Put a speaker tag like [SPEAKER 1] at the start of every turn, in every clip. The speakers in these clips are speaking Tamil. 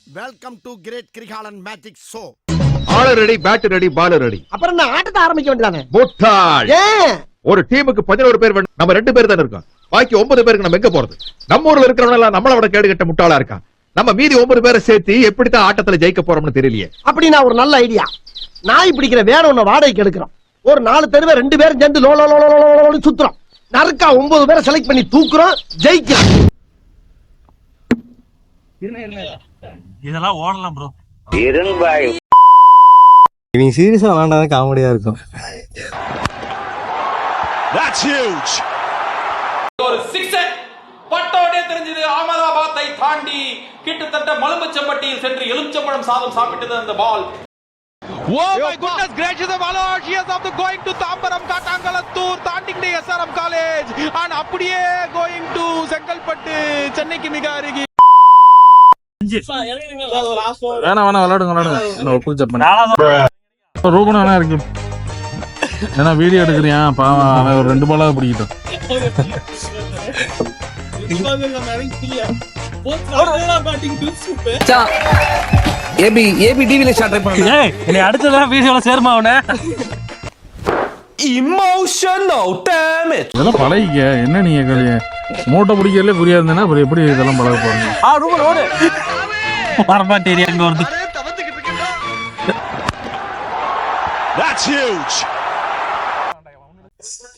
[SPEAKER 1] Welcome to great Krikalan magic show.
[SPEAKER 2] All ready, bat ready, ball ready.
[SPEAKER 3] அப்புறம் நான் ஆட்டத்தை ஆரம்பிக்க வேண்டியதானே?
[SPEAKER 2] முட்டாள்.
[SPEAKER 3] ஏன்
[SPEAKER 2] ஒரு டீமுக்கு 11 பேர் வேணும், நம்ம 2 பேர் தான் இருக்கோம். பாக்கி 9 பேருக்கு நம்ம எங்க போறது? நம்ம ஊர்ல இருக்கிறவங்க எல்லாம் நம்மள விட கேடு கட்ட முட்டாளா இருக்கான். நம்ம மீதி 9 பேரை சேர்த்து எப்படித்தான் ஆட்டத்துல ஜெயிக்க போறோம்னு தெரியலையே.
[SPEAKER 3] அப்படின்னா ஒரு நல்ல ஐடியா. நாய் பிடிக்கிற வேற ஒண்ணு வாடகைக்கு எடுக்கிறோம். ஒரு 4 தெருவே 2 பேரும் சேர்ந்து லோலோலோலோலோன்னு சுத்துறோம். நறுக்கா 9 பேரை செலக்ட் பண்ணி தூக்குறோம், ஜெயிக்கிறோம்.
[SPEAKER 4] இதெல்லாம் ஓடலாம் ப்ரோ.
[SPEAKER 5] நீ சீரியஸா விளையாண்டாதான் காமெடியா இருக்கும்.
[SPEAKER 6] That's huge.
[SPEAKER 7] ஒரு சிக்ஸர் பட்டோடே தெரிஞ்சது. அகமதாபாத்தை தாண்டி கிட்டத்தட்ட மலுமச்சம்பட்டியில் சென்று எலுமிச்சம்பழம் சாதம் சாப்பிட்டது அந்த பால்.
[SPEAKER 6] Oh my goodness gracious, the Valorcious of the going to Tambaram Katangalattur, தாண்டிங் SRM college and அப்படியே going to செங்கல்பட்டு சென்னைக்கு மிக அருகே.
[SPEAKER 4] வேணாம் விளையாடுங்க ரூபன் வேணா இருக்கு. ஏன்னா வீடியோ எடுக்கிறியா பாவம், அவன் ஒரு 2 பாலாவது பிடிக்கிட்டோம். இதெல்லாம் பழகிக்க. என்ன நீங்க மூட்டை பிடிக்கிறதுல புரியா இருந்தேன்னா அப்புறம் எப்படி இதெல்லாம் பழக போறீங்க? வரமாட்டேரியா அங்க வருது.
[SPEAKER 6] That's huge.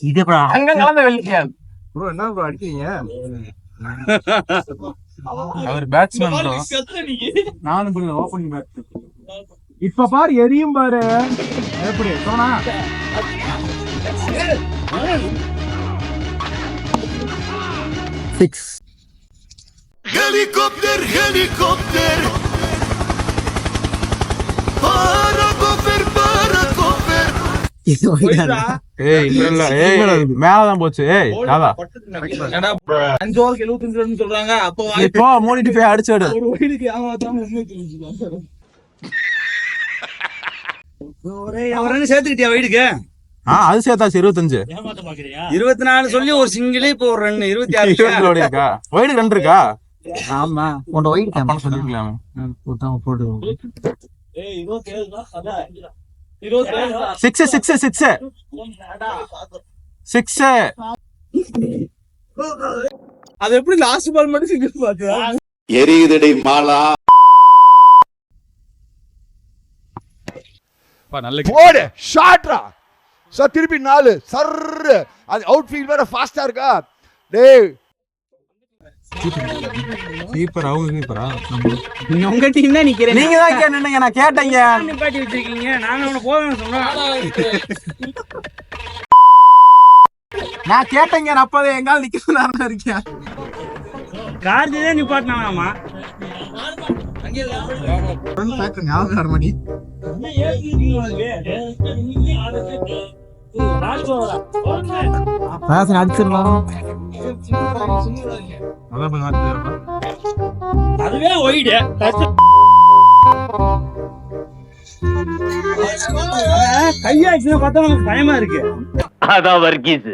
[SPEAKER 4] இது அங்க கலந்த வெள்ளியா
[SPEAKER 5] ப்ரோ என்ன ப்ரோ அடிக்கிறீங்க?
[SPEAKER 4] அவர் பேட்ஸ்மேன் ப்ரோ. நானும் ப்ரோ ஓபனிங் பேட். இப்ப பாரு எரியும் பாரு. எப்படி சோனா
[SPEAKER 5] 6
[SPEAKER 6] Helicopter Paracofer.
[SPEAKER 4] ஏய் இல்ல ஏய் மேலதான் போச்சு. ஏய் ராதா 5 ஓவருக்கு 75 ரன் சொல்றாங்க. அப்போ இப்போ மோடிட்டி போய் அடிச்சாடு. ஒரு ஓடிக்கு ஆமாதான் உண்மை தெரிஞ்சுக்கலாம். ஒரே அவரே சேர்த்துக்கிட்டியா வைடுக்கு? அது சேர்த்தாச்சு 25. ஏமாத்த பாக்குறியா? 24 சொல்லி ஒரு சிங்கிள் இப்போ ஒரு ரன் 26 ஓடி இருக்கா. வைடு ரன் இருக்கா? ஆமா உன்ட வைடு பண்ண சொல்லிருக்கலாம். போட்டாம போடு. ஏய் 27 தான் அதான் 6 அது எப்படி லாஸ்ட் பால் மட்டும் சிங்கிள் பாக்குறா?
[SPEAKER 1] எரியுதடி மாலா.
[SPEAKER 8] போடு ஷாட்ரா சார். திருப்பி 4 சர்ரு. அது அவுட் ஃபீல்ட் வேற ஃபாஸ்டா இருக்கா? டேய்
[SPEAKER 4] கீப்பர் அவங்க கீப்பரா?
[SPEAKER 3] உங்க டீம் தான் நிக்கிறேன்.
[SPEAKER 4] நீங்க தான் நின்னுங்க. நான் கேட்டேங்க.
[SPEAKER 3] நிப்பாட்டி வச்சிருக்கீங்க. நாங்க அவன போவேன்னு சொன்னோம்.
[SPEAKER 4] நான் கேட்டேங்க. அப்பவே எங்கால நிக்க சொன்னாருன்னு இருக்கேன்.
[SPEAKER 3] கார்ஜே நிப்பாட்டினாமா.
[SPEAKER 4] ஞாபகம் வர மாட்டேங்குது.
[SPEAKER 3] அதுவே ஒயிடு கையாச்சு பார்த்தா நமக்கு பயமா இருக்கு.
[SPEAKER 7] அதான் வர்கீஸ்.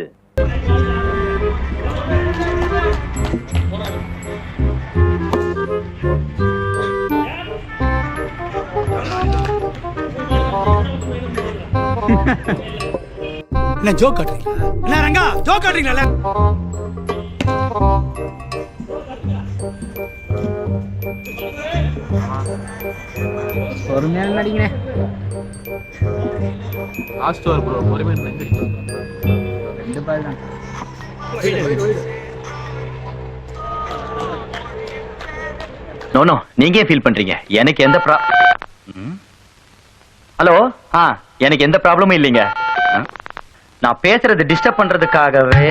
[SPEAKER 3] என்ன ஜோக் காட்டுறீங்களா? என்ன ரங்கா ஜோக் காட்டுறீங்களா? பொறுமையா நடிக்கிறேன்.
[SPEAKER 4] Last over bro. பொறுமையா நடிங்க.
[SPEAKER 3] 2 பால் தான்.
[SPEAKER 7] நோ நீங்க ஃபீல் பண்றீங்க. எனக்கு எந்த ஹலோ எனக்கு எந்த ப்ராப்ளமும் இல்லைங்க. நான் பேசுறது டிஸ்டர்ப் பண்றதுக்காகவே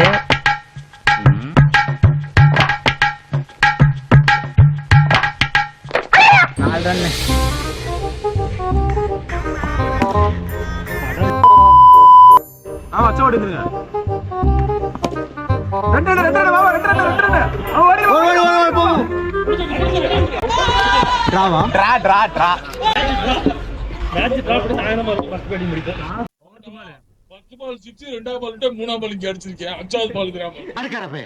[SPEAKER 6] பால் 6 2ஆம் பால் விட்டு 3ஆம் பால் இங்க அடிச்சிருக்கேன். 5ஆவது பால் கிராம
[SPEAKER 1] அடக்கறப்பே.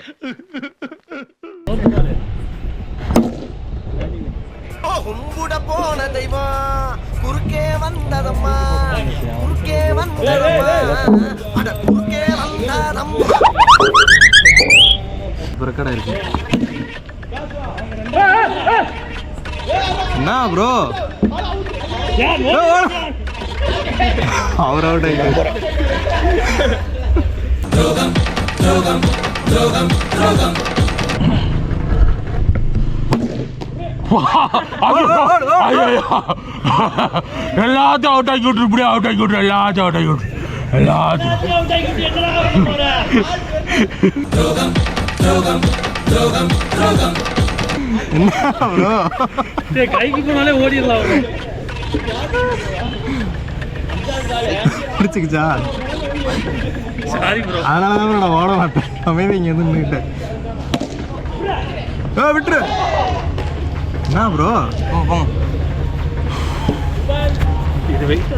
[SPEAKER 6] Oh
[SPEAKER 3] கும்பிட போன தெய்வம் குறுக்கே வந்ததம்மா குறுக்கே வந்ததம்மா அட குறுக்கே வந்ததம்மா.
[SPEAKER 5] என்ன ப்ரோ அவர் அவுட் ஆயிட்டாரு.
[SPEAKER 6] எல்லாத்தையும் அவுட் ஆக்கி விட்டுரு, இப்படியே அவுட் ஆக்கி விட்டுரு, எல்லாத்தையும் அவுட் ஆக்கி விட்டுரு, எல்லாத்தையும்.
[SPEAKER 4] கைக்கு போனாலே ஓடிடலாம்.
[SPEAKER 5] பிடிச்சிக்கிச்சா?
[SPEAKER 4] Sorry bro.
[SPEAKER 5] அதனாலதான் நான் ஓட மாட்டேன், அமைதி இங்க இருந்து நின்னுட்டேன். விட்டுரு. என்ன ப்ரோ?
[SPEAKER 4] இது வெயிட்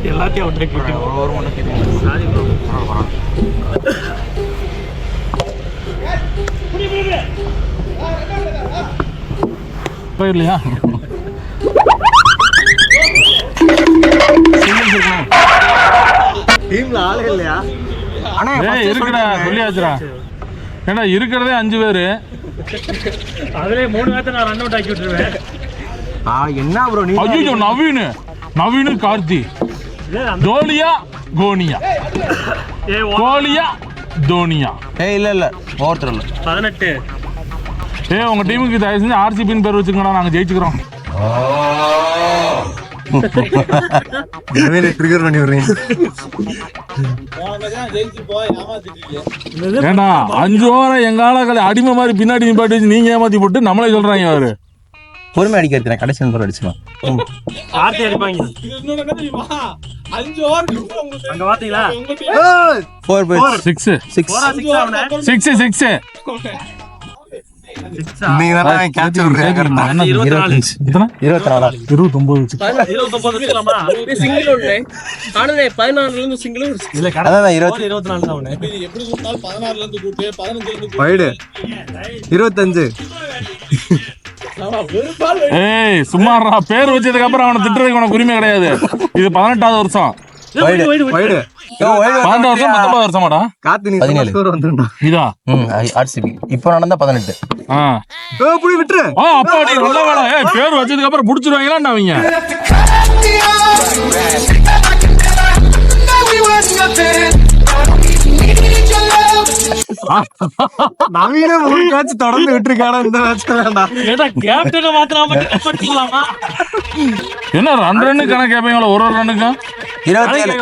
[SPEAKER 4] எல்லாத்தையும் அவுட் ஆக்கி விட்டுருவோம். Sorry bro.
[SPEAKER 6] போயிடலையா?
[SPEAKER 5] டீம்ல ஆளே இல்லையா?
[SPEAKER 6] இருக்குடா, சொல்லியாச்சுடா. ஏண்டா இருக்கிறதே 5 பேரு,
[SPEAKER 4] அதுல 3 பேர்த்த நான் ரன் அவுட் ஆக்கி விட்டுருவேன்.
[SPEAKER 5] என்ன ப்ரோ நீ?
[SPEAKER 6] ஐயோ, நவீனு கார்த்தி, தோலியா கோனியா, கோலியா தோனியா.
[SPEAKER 5] இல்ல ஒவ்வொருத்தர் இல்ல
[SPEAKER 4] 18.
[SPEAKER 6] உங்க டீமுக்கு தயவு செஞ்சு ஆர்சிபின்னு பேர் வச்சுக்கோடா, நாங்க ஜெயிச்சுக்கிறோம்.
[SPEAKER 5] ட்ரிகர் பண்ணி விடுறீங்க.
[SPEAKER 6] ஏண்டா 5 ஓவரை எங்க ஆளாக்களை அடிமை மாதிரி பின்னாடி நிப்பாட்டி வச்சு நீங்க ஏமாத்தி போட்டு நம்மளே சொல்றாங்க. அவரு
[SPEAKER 5] பொறுமை அடிக்கிறேன், கடைசி நம்பர் அடிச்சுக்கலாம்.
[SPEAKER 4] ஆர்த்தி அடிப்பாங்க. அங்க பாத்தீங்களா?
[SPEAKER 6] 6
[SPEAKER 5] நீங்க தான் கேட்ச் விடுறீங்க.
[SPEAKER 4] 24 சிங்கிள் ஓடுறே. ஆனே 14ல இருந்து சிங்கிள் இல்ல கடை 24 தான் அவனே. எப்படி இருந்தாலும் 16ல இருந்து கூட்டி 15ல இருந்து
[SPEAKER 5] வைடு 25.
[SPEAKER 6] ஏய் சும்மாறா, பேர் வச்சதுக்கு அப்புறம் அவனை திட்டுறதுக்கு உனக்கு உரிமை கிடையாது. இது 18வது வருஷம்.
[SPEAKER 5] வைடு
[SPEAKER 6] 12 வருஷம் 19 வருஷமாடா?
[SPEAKER 5] காத்து நீ 17 ஸ்கோர் வந்துடா.
[SPEAKER 6] இதா
[SPEAKER 5] ஆர்சிபி இப்போ நடந்தா 18. புடி விட்டுரு.
[SPEAKER 6] அப்பா நீ நல்ல வேலை. பேர் வச்சதுக்கு அப்புறம் புடிச்சிருவாங்களா அவங்க?
[SPEAKER 5] நவீன ஒரு மேட்ச் தொடர்ந்து விட்டுருக்காடா இந்த மேட்ச்ல.
[SPEAKER 4] கேப்டனை மாத்திராம படிக்கலாமா?
[SPEAKER 6] என்ன 2 ரன்னு கணக்கு கேட்பீங்களா? ஒரு ரன்னுக்கு
[SPEAKER 5] 27.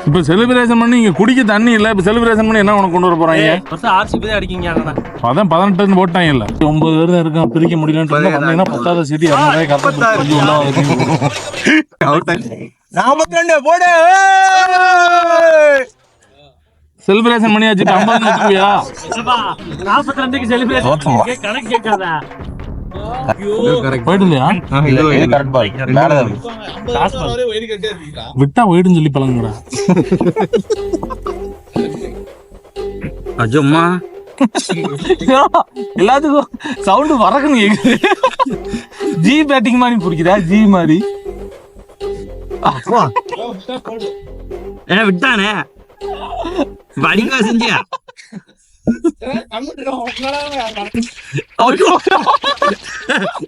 [SPEAKER 6] இப்ப செலிப்ரேஷன் பண்ணி இங்க குடிக்க தண்ணி இல்ல, இப்ப செலிப்ரேஷன் பண்ணி என்ன உனக்கு கொண்டு வர போறாங்க?
[SPEAKER 4] ஆர்சிபி தான் அடிக்கீங்க.
[SPEAKER 6] அதான் 18 போட்டாங்க இல்ல, 9 பேர் தான் இருக்கான், பிரிக்க முடியலன்னு பண்ணீங்கன்னா 10வது சிட்டி
[SPEAKER 5] 42 போடு.
[SPEAKER 6] செலிப்ரேஷன் பண்ணி வச்சுட்டு 50 வச்சுக்குவியா?
[SPEAKER 4] 42க்கு செலிப்ரேஷன் கணக்கு கேட்காத.
[SPEAKER 6] போயிட்டு இல்லையா? விட்டா போயிடுன்னு சொல்லி பழங்குடா.
[SPEAKER 4] அஜம்மா
[SPEAKER 6] எல்லாத்துக்கும் சவுண்ட் வரக்குன்னு கேக்குது. ஜி பேட்டிங் மாதிரி பிடிக்குதா? ஜி மாதிரி
[SPEAKER 4] விட்டானே வடிவா செஞ்சியா?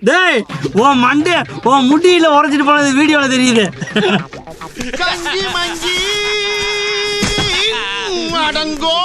[SPEAKER 4] டேய் உன் மண்டே உன் முடியில உரைச்சிட்டு போனது வீடியோல தெரியுது.
[SPEAKER 1] கஞ்சி மஞ்சி அடங்கோ